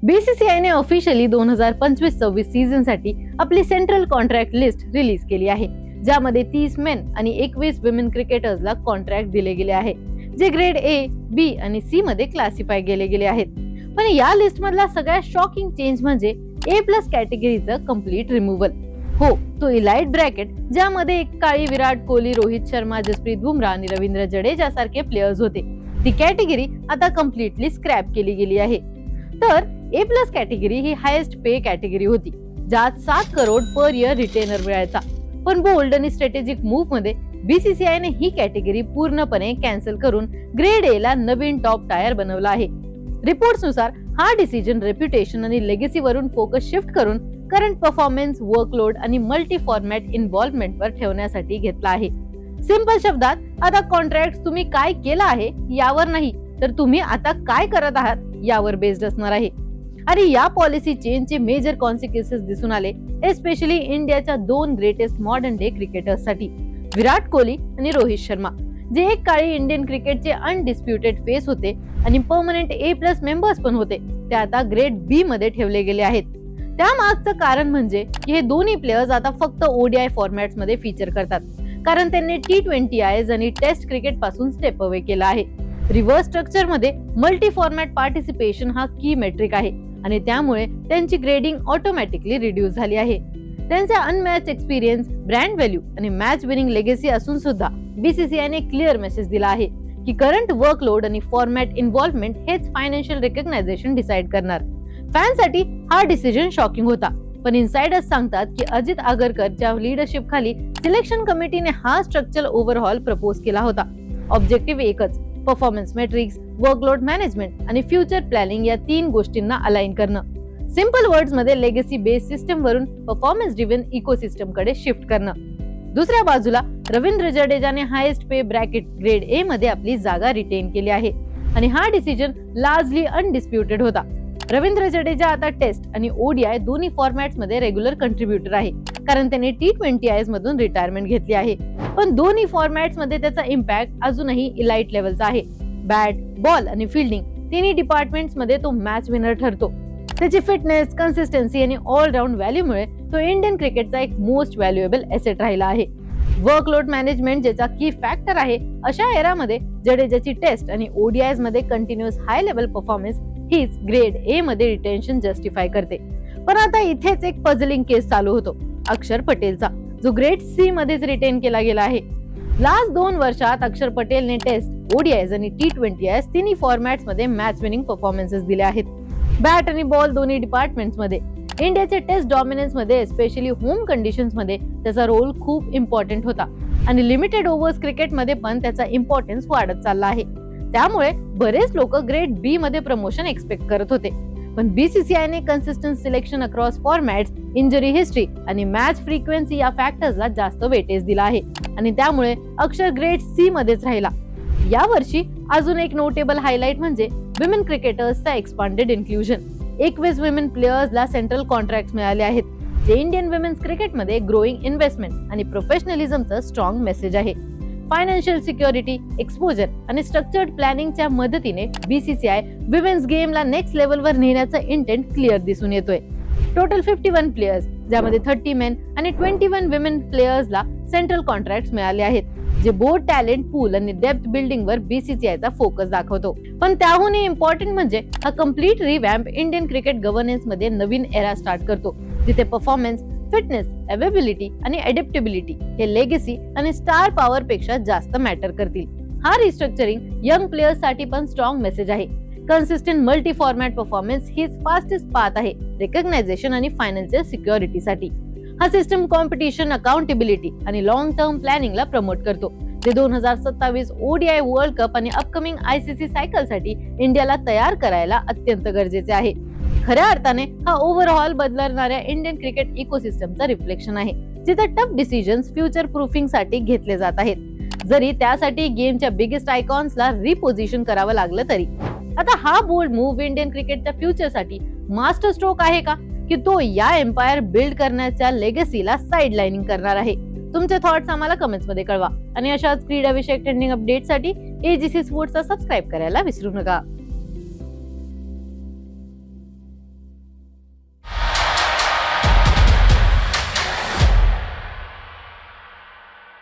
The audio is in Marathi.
बीसीसीआयने ऑफिशियली 2025-26 सीझनसाठी आपली सेंट्रल कॉन्ट्रॅक्ट लिस्ट रिलीज केली आहे, ज्यामध्ये 30 मेन आणि 21 विमेन क्रिकेटर्सला कॉन्ट्रॅक्ट दिले गेले आहे, जे ग्रेड ए, बी आणि सी मध्ये क्लासिफाय केले गेले आहेत. पण या लिस्ट मधला सगळ्यात शॉकिंग चेंज म्हणजे A+ कॅटेगरीचं कम्प्लीट रिमूव्हल. हो, तो इलाइट ब्रॅकेट ज्यामध्ये एक काळी विराट कोहली, रोहित शर्मा, जसप्रीत बुमराह आणि रवींद्र जडेजा सारखे प्लेयर्स होते, ती कॅटेगरी आता कम्प्लिटली स्क्रॅप केली गेली आहे. तर A+ category he highest pay category होती, ज्यात 7 करोड पर इयर रिटेनर मिळायचा. पण बोल्ड आणि स्ट्रॅटेजिक मूव्ह मध्ये बीसीसीआयने ही कॅटेगरी पूर्णपणे कॅन्सल करून ग्रेड ए ला नवीन टॉप टायर बनवला आहे. रिपोर्ट्स नुसार हा डिसिजन रेप्युटेशन आणि लेगेसी वरून फोकस शिफ्ट करून करंट परफॉर्मन्स, वर्कलोड आणि मल्टी फॉर्मॅट इन्व्हॉल्वमेंट वर ठेवण्यासाठी घेतला आहे. सिंपल शब्दात, आता कॉन्ट्रॅक्ट तुम्ही काय केलं आहे यावर नाही, तर तुम्ही आता काय करत आहात यावर बेस्ड असणार आहे. आणि या पॉलिसी चेंजचे मेजर कॉन्सिक्वेन्सेस दिसून आले, एस्पेशली इंडियाच्या 2 ग्रेटेस्ट मॉडर्न डे क्रिकेटर्स साठी, विराट कोहली आणि रोहित शर्मा, जे एक काळी इंडियन क्रिकेटचे अनडिस्प्युटेड फेस होते आणि परमनंट A+ मेंबर्स पण होते, ते आता ग्रेड बी मध्ये ठेवले गेले आहेत. त्यामागचं कारण म्हणजे की हे दोन्ही प्लेयर्स आता फक्त ODI फॉर्मॅट्स मध्ये फीचर करतात, कारण त्यांनी T20Is आणि टेस्ट क्रिकेट पासून स्टेप अवे केला आहे. रिव्हर्स स्ट्रक्चर मध्ये मल्टी फॉर्मॅट पार्टिसिपेशन हा की मेट्रिक आहे आणि त्यामुळे त्यांची ग्रेडिंग ऑटोमॅटिकली रिड्यूस झाली आहे. त्यांचा अनमॅच एक्सपिरियन्स, ब्रँड व्हॅल्यू आणि मॅच विनिंग लेगेसी असून सुद्धा बीसीसीआयने क्लिअर मेसेज दिला आहे की करंट वर्कलोड आणि फॉर्मॅट इन्व्हॉल्वमेंट हेच फायनान्शियल रिकग्नायझेशन डिसाइड करणार. फॅनसाठी हा डिसिजन शॉकिंग होता, पण इनसाइडर्स सांगतात की अजित आगरकरच्या लीडरशिप खाली सिलेक्शन कमिटीने हा स्ट्रक्चरल ओव्हरहॉल प्रपोज केला होता. ऑब्जेक्टिव्ह एकच, परफॉर्मन्स मेट्रिक्स, वर्कलोड मॅनेजमेंट आणि फ्युचर प्लॅनिंग या 3 गोष्टींना अलाइन करणं. सिंपल वर्ड्स मध्ये लेगेसी बेस्ड सिस्टम वरून परफॉर्मन्स ड्रिव्हन इकोसिस्टम कडे शिफ्ट करणं. दुसऱ्या बाजूला रवींद्र जडेजाने highest pay bracket grade A मध्ये आपली जागा रिटेन केली आहे आणि हा डिसिजन लार्जली अनडिस्प्युटेड होता. रवींद्र जडेजा आता टेस्ट आणि ODI दोन्ही फॉर्मॅट्स मध्ये रेग्युलर कंट्रीब्युटर आहे, कारण त्याने T20Is मधून रिटायरमेंट घेतली आहे. पण दोन्ही फॉर्मॅट्स मध्ये त्याचा इम्पॅक्ट अजूनही इलाइट लेवलचा आहे. बॅट, बॉल आणि फिल्डिंग तिन्ही डिपार्टमेंट्स मध्ये तो मॅच विनर ठरतो. त्याची फिटनेस, कन्सिस्टन्सी आणि ऑलराऊंड व्हॅल्यूमुळे तो इंडियन क्रिकेटचा एक मोस्ट व्हॅल्युएबल एसेट राहिला आहे. वर्कलोड मॅनेजमेंट ज्याचा की फॅक्टर आहे, अशा एरामध्ये जडेजाची टेस्ट आणि ODIs मध्ये कंटिन्युअस हाय लेवल परफॉर्मन्स हीच ग्रेड ए मध्ये रिटेन्शन जस्टिफाय करते. पण आता इथेच एक पझलिंग केस चालू होतो अक्षर पटेलचा, जो ग्रेड सी मध्येच रिटेन केला गेला आहे. लास्ट 2 वर्षात अक्षर पटेलने टेस्ट, ODIs आणि T20Is तिन्ही फॉर्मॅट्स मध्ये मॅच विनिंग परफॉर्मन्सेस दिले आहेत. बॅट आणि बॉल दोन्ही डिपार्टमेंट्स मध्ये इंडियाचे टेस्ट डॉमिनन्स मध्ये, एस्पेशली होम कंडिशन्स मध्ये त्याचा रोल खूप इम्पॉर्टंट होता आणि लिमिटेड ओव्हर्स क्रिकेट मध्ये पण त्याचा इम्पॉर्टन्स वाढत चालला आहे. त्यामुळे बरेच लोक ग्रेड बी मध्ये प्रमोशन एक्सपेक्ट करत होते. पण बीसीसीआयने consistent selection across formats, injury history आणि मॅच फ्रिक्वेन्सी या फॅक्टर्सला जास्त वेटेज दिला आहे आणि त्यामुळे अक्षर ग्रेड सी मध्येच राहिला. या वर्षी अजून एक नोटेबल हायलाइट म्हणजे विमेन क्रिकेटर्सचा एक्सपांडेड इन्क्लुजन. 21 विमेन प्लेयर्सला सेंट्रल कॉन्ट्रॅक्ट मिळाले आहेत, जे इंडियन विमेन्स क्रिकेटमध्ये ग्रोईंग इन्व्हेस्टमेंट आणि प्रोफेशनलिझमचं स्ट्रॉंग मेसेज आहे. फायनान्शियल सिक्युरिटी, एक्सपोजर आणि स्ट्रक्चर्ड प्लॅनिंगच्या मदतीने बीसीसीआय विमेन्स गेमला नेक्स्ट लेवलवर नेण्याचा इंटेंट क्लिअर दिसून येतोय. टोटल 51 प्लेयर्स, ज्यामध्ये 30 मेन आणि 21 विमेन प्लेयर्सला सेंट्रल कॉन्ट्रॅक्ट मिळाले आहेत, जे बोर्ड टॅलेंट पूल आणि डेप्थ बिल्डिंग वर बीसीसीआयचा फोकस दाखवतो. पण त्याहूनही इम्पॉर्टंट म्हणजे हा कम्प्लीट रिवॅम्प इंडियन क्रिकेट गव्हर्नन्स मध्ये नवीन एरा स्टार्ट करतो, जिथे परफॉर्मन्स, फिटनेस, अवेबिलिटी आणि अडॅप्टेबिलिटी हे लेगेसी आणि स्टार पॉवर पेक्षा जास्त मॅटर करतील. हा रिस्ट्रक्चरिंग यंग प्लेयर्स साठी पण स्ट्रॉंग मेसेज आहे. कन्सिस्टंट मल्टी फॉर्मॅट परफॉर्मन्स हीच फास्टेस्ट पाथ आहे रिकग्नायझेशन आणि फायनान्शियल सिक्युरिटीसाठी. हा सिस्टम कॉम्पिटिशन, अकाउंटेबिलिटी आणि लॉंग टर्म प्लॅनिंगला प्रमोट करतो, जे 2027 ODI वर्ल्ड कप आणि अपकमिंग ICC सायकल साठी इंडियाला तयार करायला अत्यंत गरजेचे आहे. खऱ्या अर्थाने हा ओव्हरऑल बदलणाऱ्या इंडियन क्रिकेट इकोसिस्टमचा रिफ्लेक्शन आहे, जिथे टफ डिसिजन्स फ्युचर प्रूफिंग साठी घेतले जात आहेत, जरी त्यासाठी गेमच्या बिगेस्ट आयकॉन्सला रिपोझिशन करावं लागलं तरी. आता हा बोल्ड मूव्ह इंडियन क्रिकेटच्या फ्युचरसाठी मास्टर स्ट्रोक आहे का, की तो या एम्पायर बिल्ड करण्याच्या लेगसीला साइडलाइनिंग करणार आहे? तुमचे थॉट्स आम्हाला कमेंट्स मध्ये कळवा आणि अशाच क्रीडा विषयक ट्रेंडिंग अपडेटसाठी AGC स्पोर्ट्सला सबस्क्राइब करायला विसरू नका.